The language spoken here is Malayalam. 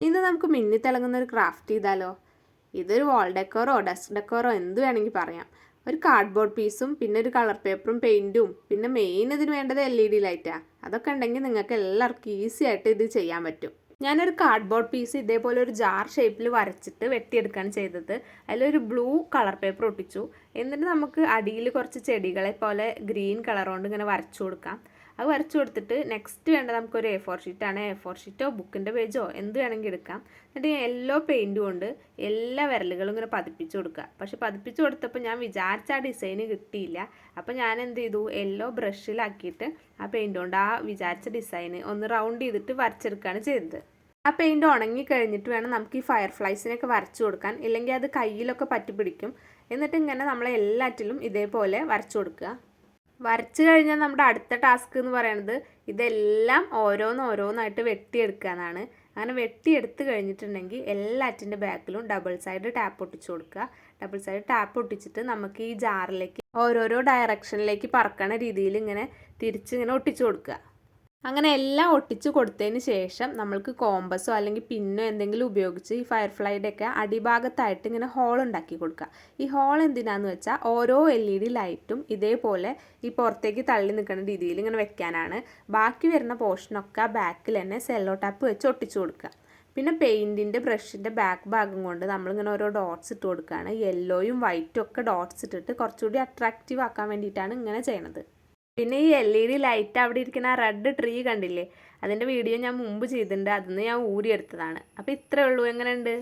ഇന്ന് നമുക്ക് മിന്നിത്തിളങ്ങുന്ന ഒരു ക്രാഫ്റ്റ് ചെയ്താലോ? ഇതൊരു വാൾ ഡെക്കോറോ ഡെസ്ക് ഡെക്കോറോ എന്ത് വേണമെങ്കിൽ പറയാം. ഒരു കാർഡ്ബോർഡ് പീസും പിന്നെ ഒരു കളർ പേപ്പറും പെയിൻറ്റും പിന്നെ മെയിൻ ഇതിന് വേണ്ടത് LED ലൈറ്റാണ്. അതൊക്കെ ഉണ്ടെങ്കിൽ നിങ്ങൾക്ക് എല്ലാവർക്കും ഈസി ആയിട്ട് ഇത് ചെയ്യാൻ പറ്റും. ഞാനൊരു കാർഡ്ബോർഡ് പീസ് ഇതേപോലെ ഒരു ജാർ ഷേപ്പിൽ വരച്ചിട്ട് വെട്ടിയെടുക്കുകയാണ് ചെയ്തത്. അതിലൊരു ബ്ലൂ കളർ പേപ്പർ ഒട്ടിച്ചു. എന്നിട്ട് നമുക്ക് അടിയിൽ കുറച്ച് ചെടികളെ പോലെ ഗ്രീൻ കളർ കൊണ്ട് ഇങ്ങനെ വരച്ചു കൊടുക്കാം. അത് വരച്ചു കൊടുത്തിട്ട് നെക്സ്റ്റ് വേണ്ടത് നമുക്കൊരു A4 ഷീറ്റാണ്. A4 ഷീറ്റോ ബുക്കിൻ്റെ പേജോ എന്ത് വേണമെങ്കിൽ എടുക്കാം. എന്നിട്ട് യെല്ലോ പെയിൻറ്റ് കൊണ്ട് എല്ലാ വിരലുകളും ഇങ്ങനെ പതിപ്പിച്ച് കൊടുക്കുക. പക്ഷെ പതിപ്പിച്ച് കൊടുത്തപ്പോൾ ഞാൻ വിചാരിച്ച ആ ഡിസൈന് കിട്ടിയില്ല. അപ്പോൾ ഞാൻ എന്ത് ചെയ്തു, യെല്ലോ ബ്രഷിലാക്കിയിട്ട് ആ പെയിൻറ്റ് കൊണ്ട് ആ വിചാരിച്ച ഡിസൈന് ഒന്ന് റൗണ്ട് ചെയ്തിട്ട് വരച്ചെടുക്കുകയാണ് ചെയ്തത്. ആ പെയിൻറ്റ് ഉണങ്ങി കഴിഞ്ഞിട്ട് വേണം നമുക്ക് ഈ ഫയർഫ്ലൈസിനൊക്കെ വരച്ചു കൊടുക്കാൻ, ഇല്ലെങ്കിൽ അത് കയ്യിലൊക്കെ പറ്റി പിടിക്കും. എന്നിട്ട് ഇങ്ങനെ നമ്മളെ എല്ലാറ്റിലും ഇതേപോലെ വരച്ചു കൊടുക്കുക. വരച്ചു കഴിഞ്ഞാൽ നമ്മുടെ അടുത്ത ടാസ്ക് എന്ന് പറയുന്നത് ഇതെല്ലാം ഓരോന്നായിട്ട് വെട്ടിയെടുക്കുക എന്നാണ്. അങ്ങനെ വെട്ടിയെടുത്ത് കഴിഞ്ഞിട്ടുണ്ടെങ്കിൽ എല്ലാറ്റിൻ്റെ ബാക്കിലും ഡബിൾ സൈഡ് ടാപ്പ് ഒട്ടിച്ചു കൊടുക്കുക. ഡബിൾ സൈഡ് ടാപ്പ് ഒട്ടിച്ചിട്ട് നമുക്ക് ഈ ജാറിലേക്ക് ഓരോരോ ഡയറക്ഷനിലേക്ക് പറക്കണ രീതിയിൽ ഇങ്ങനെ തിരിച്ചിങ്ങനെ ഒട്ടിച്ചു കൊടുക്കുക. അങ്ങനെ എല്ലാം ഒട്ടിച്ച് കൊടുത്തതിന് ശേഷം നമ്മൾക്ക് കോമ്പസോ അല്ലെങ്കിൽ പിന്നോ എന്തെങ്കിലും ഉപയോഗിച്ച് ഈ ഫയർഫ്ലൈയുടെ ഒക്കെ അടിഭാഗത്തായിട്ട് ഇങ്ങനെ ഹോൾ ഉണ്ടാക്കി കൊടുക്കുക. ഈ ഹോൾ എന്തിനാന്ന് വെച്ചാൽ ഓരോ LED ലൈറ്റും ഇതേപോലെ ഈ പുറത്തേക്ക് തള്ളി നിൽക്കുന്ന രീതിയിൽ ഇങ്ങനെ വെക്കാനാണ്. ബാക്കി വരുന്ന പോർഷനൊക്കെ ബാക്കിൽ തന്നെ സെല്ലോ ടാപ്പ് വെച്ച് ഒട്ടിച്ചു കൊടുക്കുക. പിന്നെ പെയിൻറ്റിൻ്റെ ബ്രഷിൻ്റെ ബാക്ക് ഭാഗം കൊണ്ട് നമ്മളിങ്ങനെ ഓരോ ഡോട്ട്സ് ഇട്ട് കൊടുക്കുകയാണ്. യെല്ലോയും വൈറ്റും ഒക്കെ ഡോട്ട്സ് ഇട്ടിട്ട് കുറച്ചുകൂടി അട്രാക്റ്റീവ് ആക്കാൻ വേണ്ടിയിട്ടാണ് ഇങ്ങനെ ചെയ്യണത്. പിന്നെ ഈ LED ലൈറ്റ് അവിടെ ഇരിക്കുന്ന ആ റെഡ് ട്രീ കണ്ടില്ലേ, അതിൻ്റെ വീഡിയോ ഞാൻ മുമ്പ് ചെയ്തിട്ടുണ്ട്. അതിൽ നിന്ന് ഞാൻ ഊരിയെടുത്തതാണ്. അപ്പോൾ ഇത്രയേ ഉള്ളൂ. എങ്ങനെയുണ്ട്?